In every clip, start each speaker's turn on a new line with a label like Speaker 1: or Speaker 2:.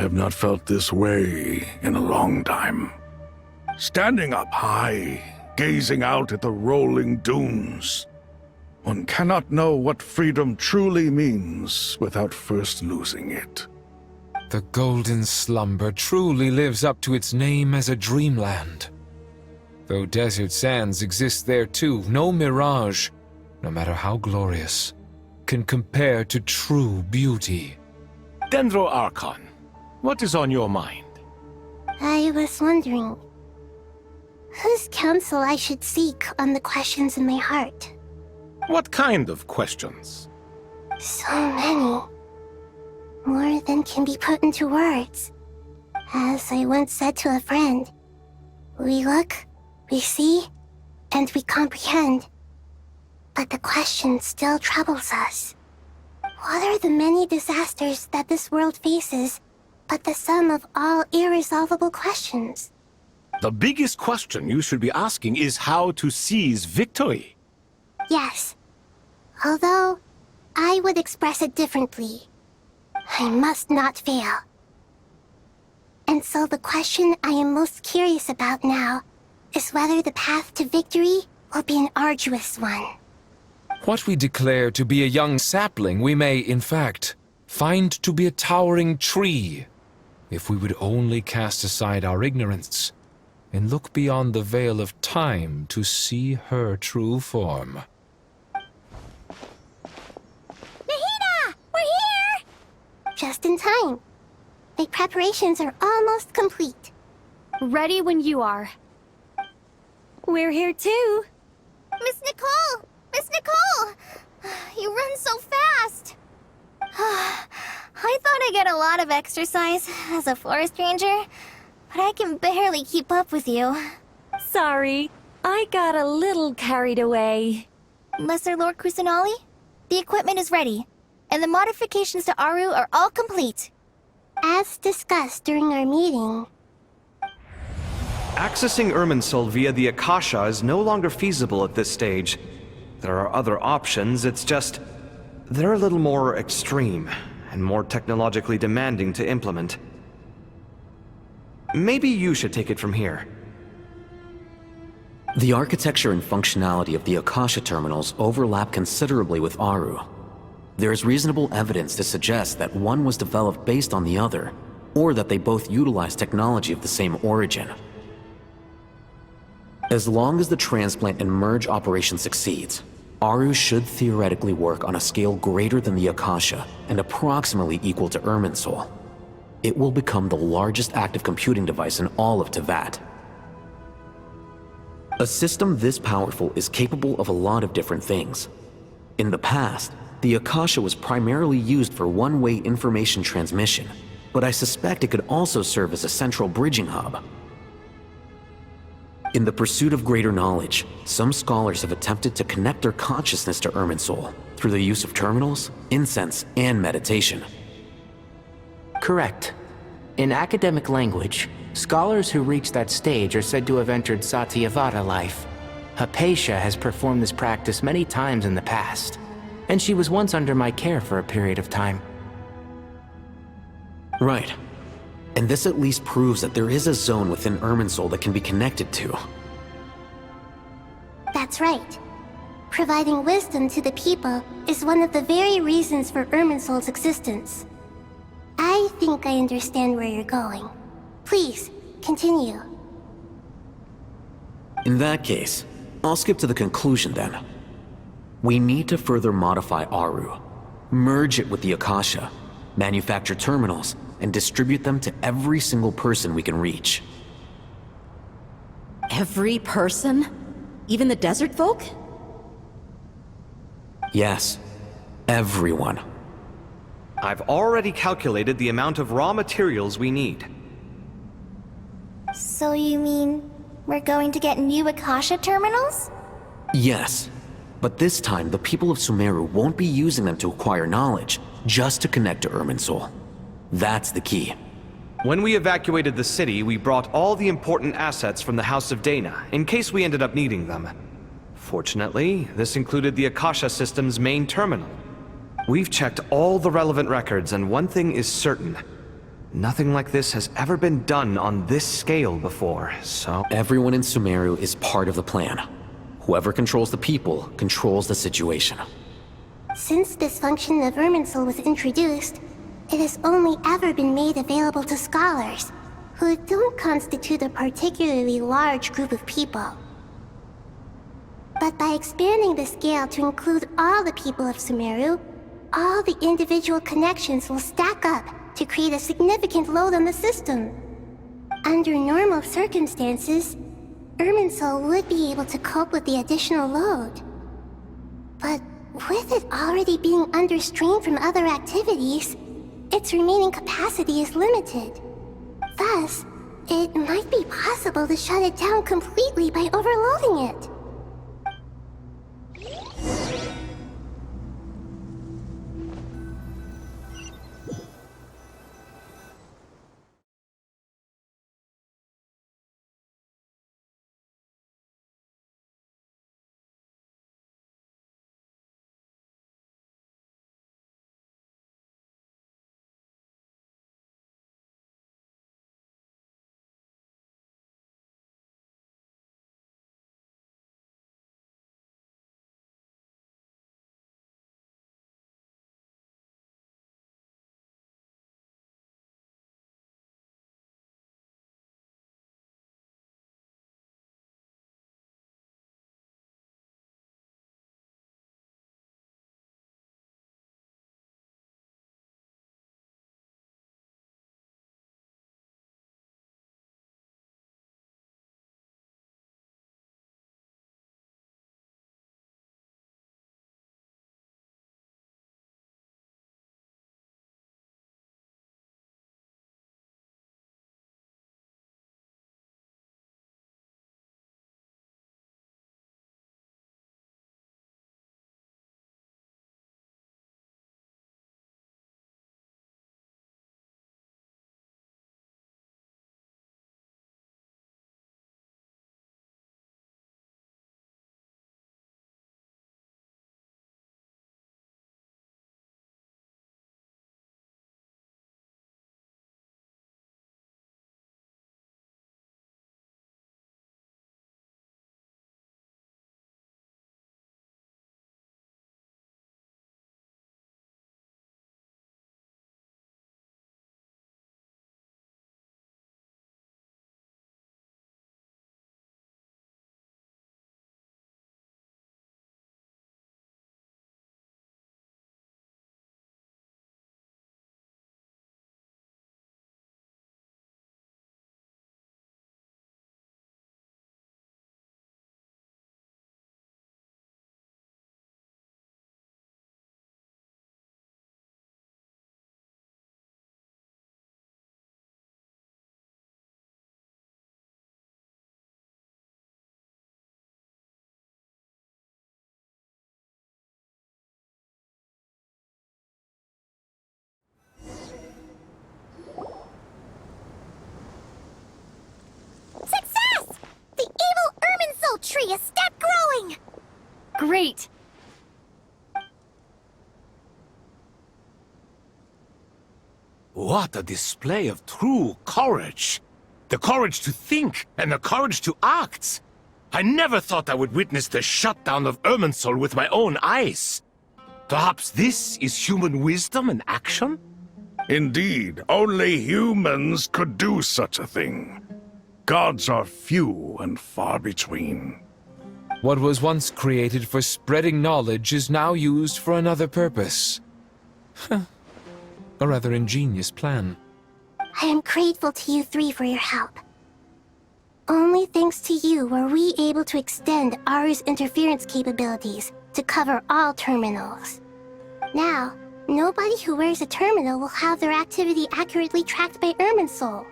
Speaker 1: have not felt this way in a long time. Standing up high, gazing out at the rolling dunes. One cannot know what freedom truly means without first losing it.
Speaker 2: The golden slumber truly lives up to its name as a dreamland. Though desert sands exist there too, no mirage, no matter how glorious, can compare to true beauty.
Speaker 3: Dendro Archon, what is on your mind?
Speaker 4: I was wondering whose counsel I should seek on the questions in my heart.
Speaker 3: What kind of questions?
Speaker 4: So many. More than can be put into words. As I once said to a friend, we look, we see, and we comprehend. But the question still troubles us. What are the many disasters that this world faces, but the sum of all irresolvable questions?
Speaker 3: The biggest question you should be asking is how to seize victory.
Speaker 4: Yes. Although, I would express it differently. I must not fail. And so the question I am most curious about now is whether the path to victory will be an arduous one.
Speaker 2: What we declare to be a young sapling, we may, in fact, find to be a towering tree, if we would only cast aside our ignorance and look beyond the veil of time to see her true form.
Speaker 4: Nahida! We're here! Just in time. My preparations are almost complete.
Speaker 5: Ready when you are. We're here too.
Speaker 6: Miss Nicole! Miss Nicole! You run so fast! I thought I'd get a lot of exercise as a forest ranger, but I can barely keep up with you.
Speaker 5: Sorry, I got a little carried away.
Speaker 6: Lesser Lord Kusanali, the equipment is ready, and the modifications to Aru are all complete.
Speaker 4: As discussed during our meeting,
Speaker 7: Accessing Irminsul via the Akasha is no longer feasible at this stage. There are other options, it's just they're a little more extreme and more technologically demanding to implement. Maybe you should take it from here.
Speaker 8: The architecture and functionality of the Akasha terminals overlap considerably with Aru. There is reasonable evidence to suggest that one was developed based on the other, or that they both utilize technology of the same origin. As long as the transplant and merge operation succeeds, Aru should theoretically work on a scale greater than the Akasha and approximately equal to Irminsul. It will become the largest active computing device in all of Teyvat. A system this powerful is capable of a lot of different things. In the past, the Akasha was primarily used for one-way information transmission, but I suspect it could also serve as a central bridging hub. In the pursuit of greater knowledge, some scholars have attempted to connect their consciousness to Irminsul through the use of terminals, incense, and meditation.
Speaker 9: Correct. In academic language, scholars who reach that stage are said to have entered Satyavada life. Hypatia has performed this practice many times in the past, and she was once under my care for a period of time.
Speaker 8: Right. And this at least proves that there is a zone within Irminsul that can be connected to.
Speaker 4: that's right. Providing wisdom to the people is one of the very reasons for Irminsul's existence. I think I understand where you're going. Please, continue.
Speaker 8: In that case, I'll skip to the conclusion then. We need to further modify Aru, merge it with the Akasha, manufacture terminals, and distribute them to every single person we can reach.
Speaker 10: Every person? Even the desert folk?
Speaker 8: Yes, everyone.
Speaker 7: I've already calculated the amount of raw materials we need.
Speaker 6: So you mean we're going to get new Akasha terminals?
Speaker 8: Yes, but this time the people of Sumeru won't be using them to acquire knowledge, just to connect to Irminsul. That's the key.
Speaker 7: When we evacuated the city, we brought all the important assets from the House of Dana, in case we ended up needing them. Fortunately, this included the Akasha system's main terminal. We've checked all the relevant records, and one thing is certain. Nothing like this has ever been done on this scale before, so...
Speaker 8: Everyone in Sumeru is part of the plan. Whoever controls the people controls the situation.
Speaker 4: Since this function of Irminsul was introduced, it has only ever been made available to scholars, who don't constitute a particularly large group of people. But by expanding the scale to include all the people of Sumeru, all the individual connections will stack up to create a significant load on the system. Under normal circumstances, Irminsul would be able to cope with the additional load. But with it already being under strain from other activities, its remaining capacity is limited. Thus, it might be possible to shut it down completely by overloading it.
Speaker 6: Success! The evil Irminsul tree is step growing!
Speaker 5: Great!
Speaker 3: What a display of true courage! The courage to think and the courage to act! I never thought I would witness the shutdown of Irminsul with my own eyes. Perhaps this is human wisdom in action?
Speaker 1: Indeed, only humans could do such a thing. Gods are few and far between.
Speaker 2: What was once created for spreading knowledge is now used for another purpose. A rather ingenious plan.
Speaker 4: I am grateful to you three for your help. Only thanks to you were we able to extend Aru's interference capabilities to cover all terminals. Now, nobody who wears a terminal will have their activity accurately tracked by Irminsul.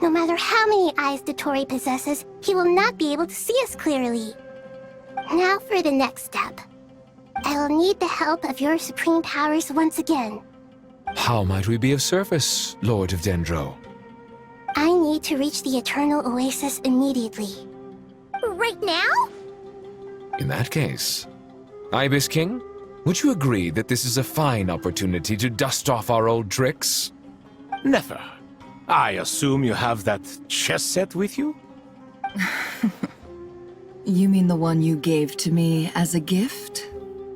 Speaker 4: No matter how many eyes Dotori possesses, he will not be able to see us clearly. Now for the next step. I will need the help of your supreme powers once again.
Speaker 2: How might we be of service, Lord of Dendro?
Speaker 4: I need to reach the Eternal Oasis immediately.
Speaker 6: Right now?
Speaker 2: In that case, Ibis King, would you agree that this is a fine opportunity to dust off our old tricks?
Speaker 3: Never. I assume you have that chess set with you?
Speaker 10: You mean the one you gave to me as a gift?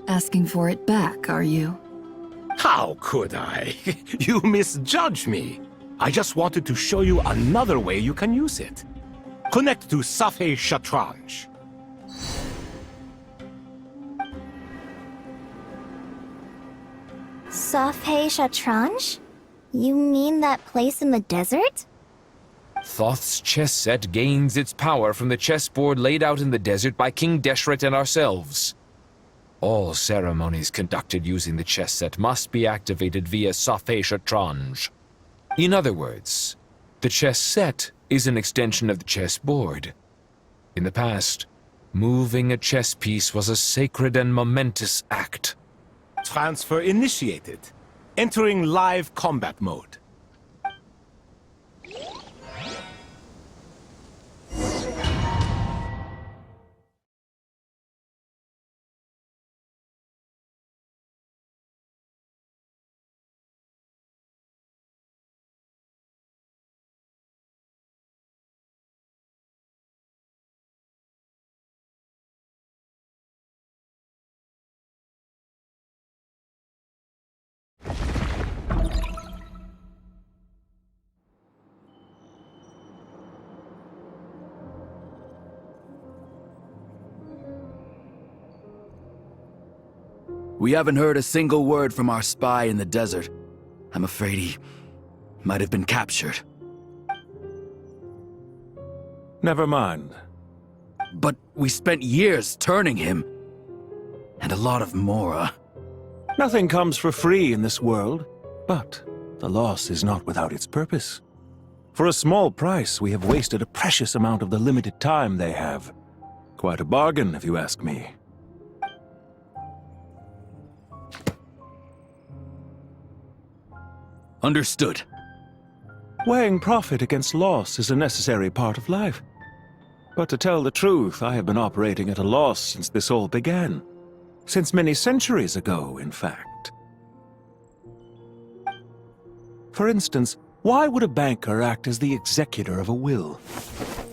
Speaker 10: Asking for it back, are you?
Speaker 3: How could I? You misjudge me. I just wanted to show you another way you can use it. Connect to Safei Shatranj.
Speaker 6: Safei Shatranj? You mean that place in the desert?
Speaker 2: Thoth's chess set gains its power from the chessboard laid out in the desert by King Deshret and ourselves. All ceremonies conducted using the chess set must be activated via Safei Shatranj. In other words, the chess set is an extension of the chessboard. In the past, moving a chess piece was a sacred and momentous act.
Speaker 3: Transfer initiated. Entering live combat mode.
Speaker 11: We haven't heard a single word from our spy in the desert. I'm afraid he might have been captured.
Speaker 12: Never mind.
Speaker 11: But we spent years turning him. And a lot of Mora.
Speaker 12: Nothing comes for free in this world, but the loss is not without its purpose. For a small price, we have wasted a precious amount of the limited time they have. Quite a bargain, if you ask me.
Speaker 11: Understood.
Speaker 12: Weighing profit against loss is a necessary part of life. But to tell the truth, I have been operating at a loss since this all began. Since many centuries ago, in fact. For instance, why would a banker act as the executor of a will?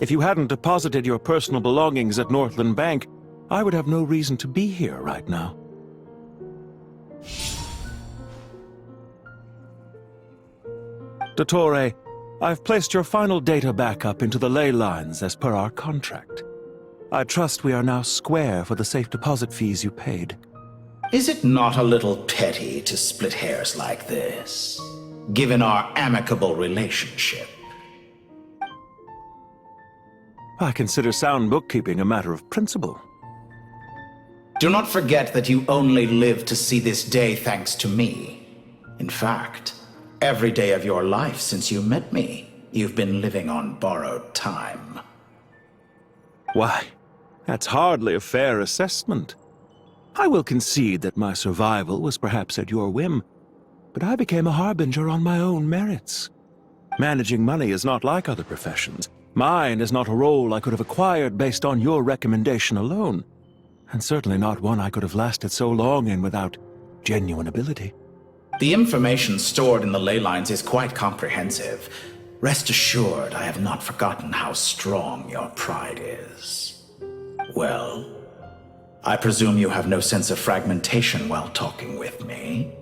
Speaker 12: If you hadn't deposited your personal belongings at Northland Bank, I would have no reason to be here right now. Dottore, I've placed your final data backup into the ley lines as per our contract. I trust we are now square for the safe deposit fees you paid.
Speaker 13: Is it not a little petty to split hairs like this, given our amicable relationship?
Speaker 12: I consider sound bookkeeping a matter of principle.
Speaker 13: Do not forget that you only live to see this day thanks to me. In fact, every day of your life since you met me, you've been living on borrowed time.
Speaker 12: Why, that's hardly a fair assessment. I will concede that my survival was perhaps at your whim, but I became a harbinger on my own merits. Managing money is not like other professions. Mine is not a role I could have acquired based on your recommendation alone, and certainly not one I could have lasted so long in without genuine ability.
Speaker 13: The information stored in the ley lines is quite comprehensive. Rest assured, I have not forgotten how strong your pride is. Well, I presume you have no sense of fragmentation while talking with me?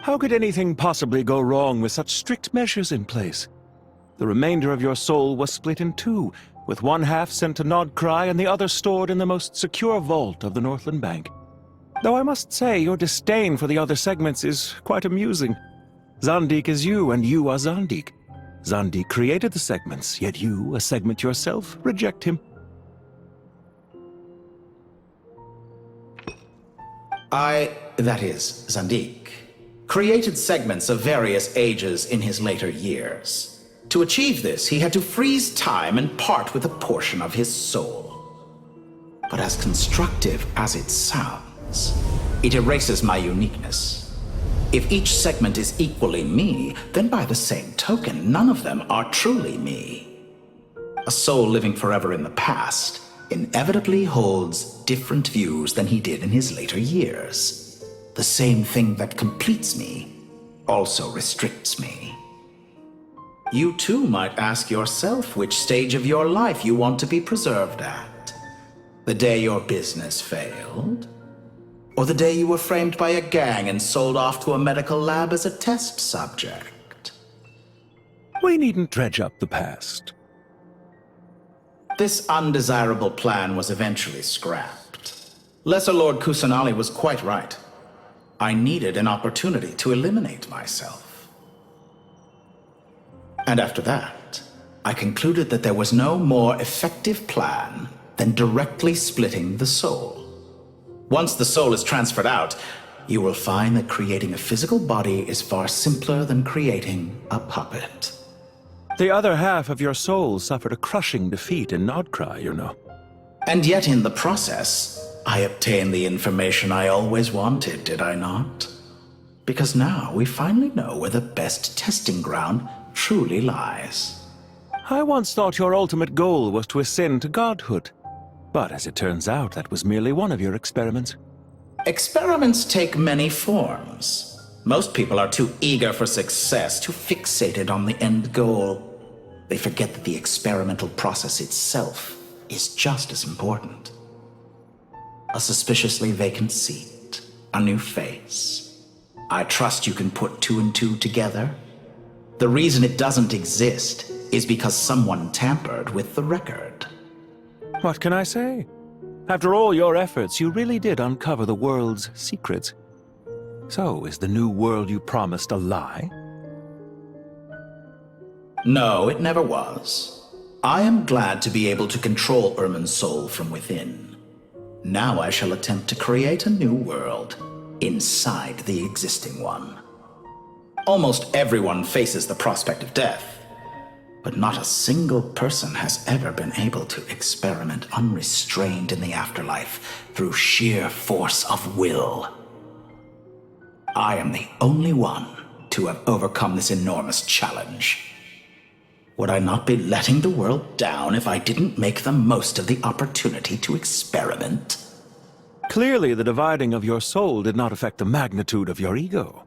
Speaker 12: How could anything possibly go wrong with such strict measures in place? The remainder of your soul was split in two, with one half sent to Nodcry and the other stored in the most secure vault of the Northland Bank. Though I must say, your disdain for the other segments is quite amusing. Zandik is you, and you are Zandik. Zandik created the segments, yet you, a segment yourself, reject him.
Speaker 13: That is, Zandik, created segments of various ages in his later years. To achieve this, he had to freeze time and part with a portion of his soul. But as constructive as it sounds, it erases my uniqueness. If each segment is equally me, then by the same token, none of them are truly me. A soul living forever in the past inevitably holds different views than he did in his later years. The same thing that completes me also restricts me. You too might ask yourself which stage of your life you want to be preserved at. The day your business failed? Or the day you were framed by a gang and sold off to a medical lab as a test subject?
Speaker 12: We needn't dredge up the past.
Speaker 13: This undesirable plan was eventually scrapped. Lesser Lord Kusanali was quite right. I needed an opportunity to eliminate myself. And after that, I concluded that there was no more effective plan than directly splitting the soul. Once the soul is transferred out, you will find that creating a physical body is far simpler than creating a puppet.
Speaker 12: The other half of your soul suffered a crushing defeat in Nodcry, you know.
Speaker 13: And yet in the process, I obtained the information I always wanted, did I not? Because now we finally know where the best testing ground truly lies.
Speaker 12: I once thought your ultimate goal was to ascend to godhood. But as it turns out, that was merely one of your experiments.
Speaker 13: Experiments take many forms. Most people are too eager for success, too fixated on the end goal. They forget that the experimental process itself is just as important. A suspiciously vacant seat, a new face. I trust you can put two and two together. The reason it doesn't exist is because someone tampered with the record.
Speaker 12: What can I say? After all your efforts, you really did uncover the world's secrets. So, is the new world you promised a lie?
Speaker 13: No, it never was. I am glad to be able to control Irmin's soul from within. Now I shall attempt to create a new world inside the existing one. Almost everyone faces the prospect of death. But not a single person has ever been able to experiment unrestrained in the afterlife through sheer force of will. I am the only one to have overcome this enormous challenge. Would I not be letting the world down if I didn't make the most of the opportunity to experiment?
Speaker 12: Clearly, the dividing of your soul did not affect the magnitude of your ego.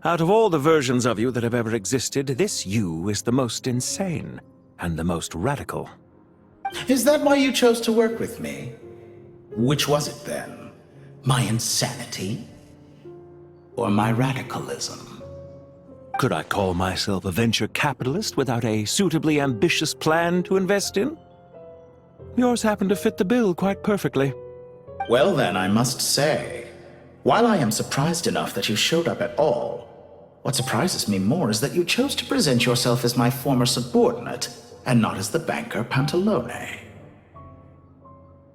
Speaker 12: Out of all the versions of you that have ever existed, this you is the most insane and the most radical.
Speaker 13: Is that why you chose to work with me? Which was it then? My insanity? Or my radicalism?
Speaker 12: Could I call myself a venture capitalist without a suitably ambitious plan to invest in? Yours happened to fit the bill quite perfectly.
Speaker 13: Well then, I must say, while I am surprised enough that you showed up at all, what surprises me more is that you chose to present yourself as my former subordinate, and not as the banker Pantalone.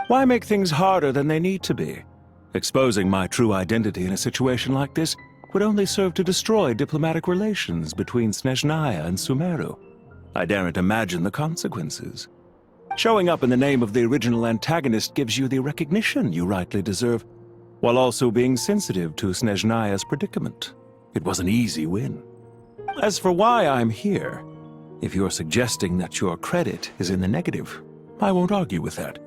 Speaker 12: Why make things harder than they need to be? Exposing my true identity in a situation like this would only serve to destroy diplomatic relations between Snezhnaya and Sumeru. I daren't imagine the consequences. Showing up in the name of the original antagonist gives you the recognition you rightly deserve, while also being sensitive to Snezhnaya's predicament. It was an easy win. As for why I'm here, if you're suggesting that your credit is in the negative, I won't argue with that.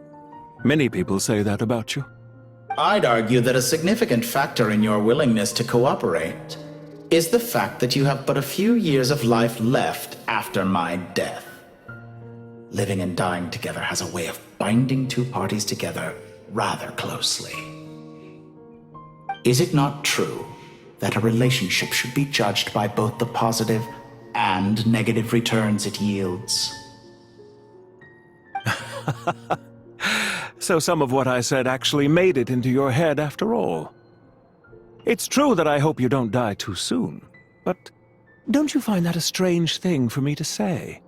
Speaker 12: Many people say that about you.
Speaker 13: I'd argue that a significant factor in your willingness to cooperate is the fact that you have but a few years of life left after my death. Living and dying together has a way of binding two parties together rather closely. Is it not true that a relationship should be judged by both the positive and negative returns it yields?
Speaker 12: So some of what I said actually made it into your head after all. It's true that I hope you don't die too soon, but don't you find that a strange thing for me to say?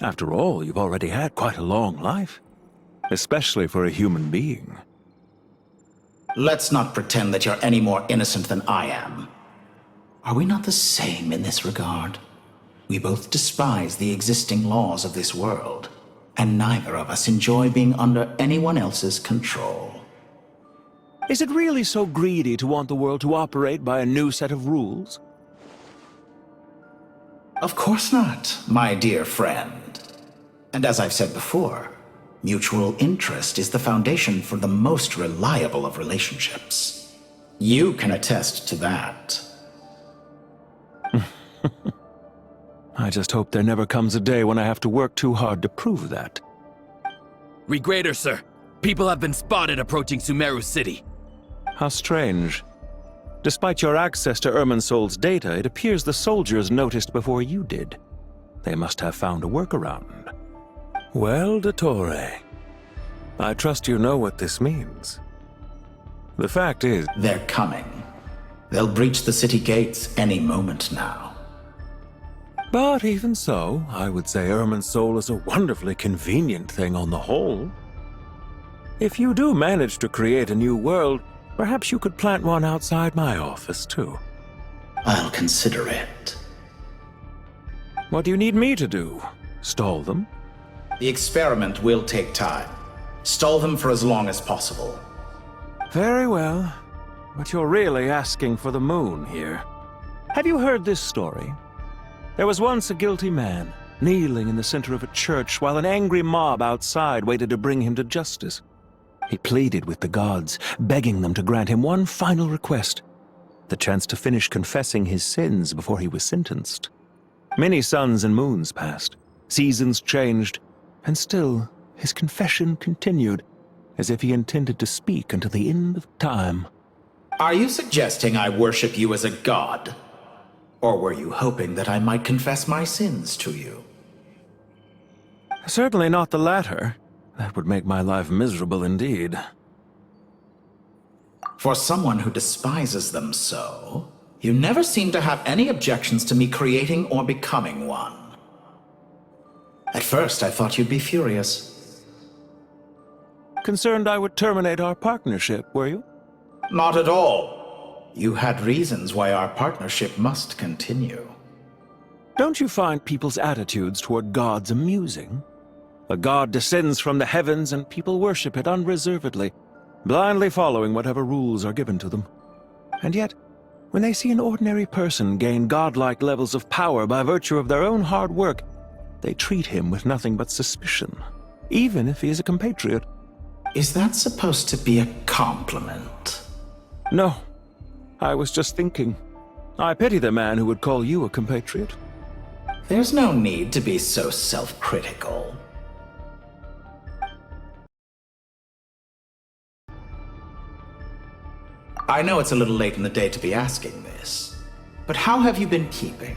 Speaker 12: After all, you've already had quite a long life, especially for a human being.
Speaker 13: Let's not pretend that you're any more innocent than I am. Are we not the same in this regard? We both despise the existing laws of this world, and neither of us enjoy being under anyone else's control.
Speaker 12: Is it really so greedy to want the world to operate by a new set of rules?
Speaker 13: Of course not, my dear friend. And as I've said before, mutual interest is the foundation for the most reliable of relationships. You can attest to that.
Speaker 12: I just hope there never comes a day when I have to work too hard to prove that.
Speaker 11: Regrator, sir. People have been spotted approaching Sumeru City.
Speaker 12: How strange. Despite your access to Irminsol's data, it appears the soldiers noticed before you did. They must have found a workaround. Well, Dottore, I trust you know what this means. The fact is...
Speaker 13: They're coming. They'll breach the city gates any moment now.
Speaker 12: But even so, I would say Irminsol is a wonderfully convenient thing on the whole. If you do manage to create a new world, perhaps you could plant one outside my office, too.
Speaker 13: I'll consider it.
Speaker 12: What do you need me to do? Stall them?
Speaker 13: The experiment will take time. Stall them for as long as possible.
Speaker 12: Very well. But you're really asking for the moon here. Have you heard this story? There was once a guilty man, kneeling in the center of a church while an angry mob outside waited to bring him to justice. He pleaded with the gods, begging them to grant him one final request, the chance to finish confessing his sins before he was sentenced. Many suns and moons passed, seasons changed, and still his confession continued, as if he intended to speak until the end of time.
Speaker 13: Are you suggesting I worship you as a god? Or were you hoping that I might confess my sins to you?
Speaker 12: Certainly not the latter. That would make my life miserable indeed.
Speaker 13: For someone who despises them so, you never seem to have any objections to me creating or becoming one. At first, I thought you'd be furious.
Speaker 12: Concerned I would terminate our partnership, were you?
Speaker 13: Not at all. You had reasons why our partnership must continue.
Speaker 12: Don't you find people's attitudes toward gods amusing? A god descends from the heavens and people worship it unreservedly, blindly following whatever rules are given to them. And yet, when they see an ordinary person gain godlike levels of power by virtue of their own hard work, they treat him with nothing but suspicion, even if he is a compatriot.
Speaker 13: Is that supposed to be a compliment?
Speaker 12: No. I was just thinking. I pity the man who would call you a compatriot.
Speaker 13: There's no need to be so self-critical. I know it's a little late in the day to be asking this, but how have you been keeping?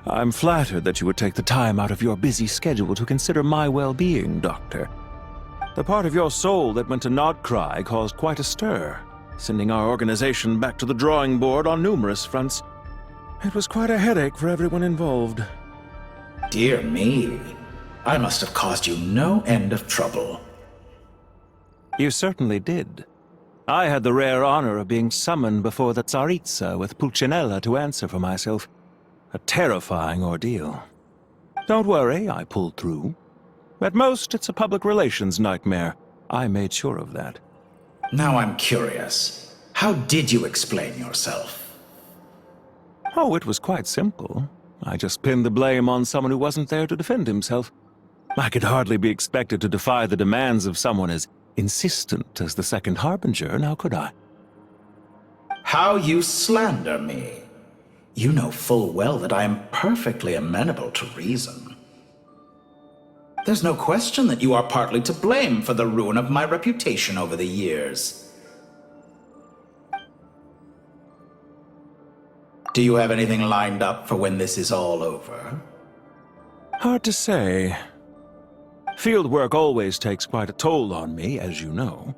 Speaker 12: I'm flattered that you would take the time out of your busy schedule to consider my well-being, Doctor. The part of your soul that went to Nodcry caused quite a stir, sending our organization back to the drawing board on numerous fronts. It was quite a headache for everyone involved.
Speaker 13: Dear me, I must have caused you no end of trouble.
Speaker 12: You certainly did. I had the rare honor of being summoned before the Tsaritsa with Pulcinella to answer for myself. A terrifying ordeal. Don't worry, I pulled through. At most, it's a public relations nightmare. I made sure of that.
Speaker 13: Now I'm curious. How did you explain yourself?
Speaker 12: Oh, it was quite simple. I just pinned the blame on someone who wasn't there to defend himself. I could hardly be expected to defy the demands of someone as insistent as the Second Harbinger, now could I?
Speaker 13: How you slander me. You know full well that I am perfectly amenable to reason. There's no question that you are partly to blame for the ruin of my reputation over the years. Do you have anything lined up for when this is all over?
Speaker 12: Hard to say. Field work always takes quite a toll on me, as you know.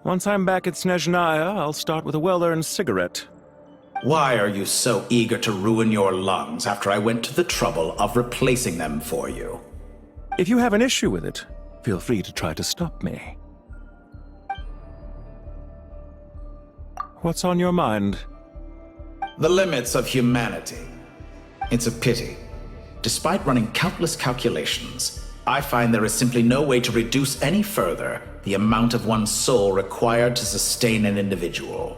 Speaker 12: Once I'm back at Snezhnaya, I'll start with a well-earned cigarette.
Speaker 13: Why are you so eager to ruin your lungs after I went to the trouble of replacing them for you?
Speaker 12: If you have an issue with it, feel free to try to stop me. What's on your mind?
Speaker 13: The limits of humanity. It's a pity. Despite running countless calculations, I find there is simply no way to reduce any further the amount of one's soul required to sustain an individual.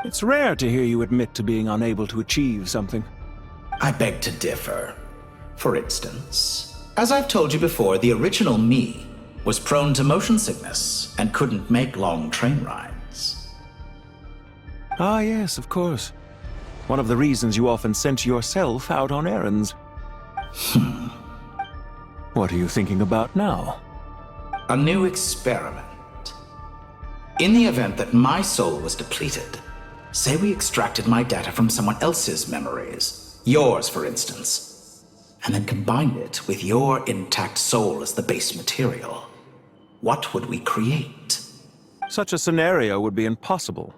Speaker 12: It's rare to hear you admit to being unable to achieve something.
Speaker 13: I beg to differ. For instance, as I've told you before, the original me was prone to motion sickness and couldn't make long train rides.
Speaker 12: Ah, yes, of course. One of the reasons you often sent yourself out on errands. What are you thinking about now?
Speaker 13: A new experiment. In the event that my soul was depleted, say we extracted my data from someone else's memories, yours for instance, and then combined it with your intact soul as the base material, what would we create?
Speaker 12: Such a scenario would be impossible.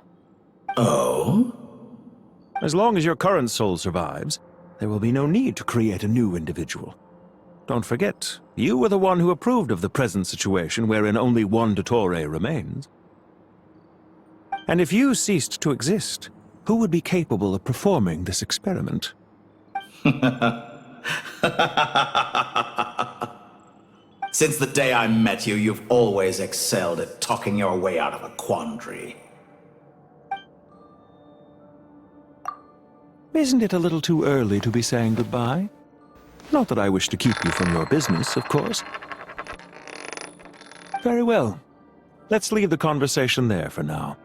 Speaker 13: Oh?
Speaker 12: As long as your current soul survives, there will be no need to create a new individual. Don't forget, you were the one who approved of the present situation wherein only one Dottore remains. And if you ceased to exist, who would be capable of performing this experiment?
Speaker 13: Since the day I met you, you've always excelled at talking your way out of a quandary.
Speaker 12: Isn't it a little too early to be saying goodbye? Not that I wish to keep you from your business, of course. Very well. Let's leave the conversation there for now.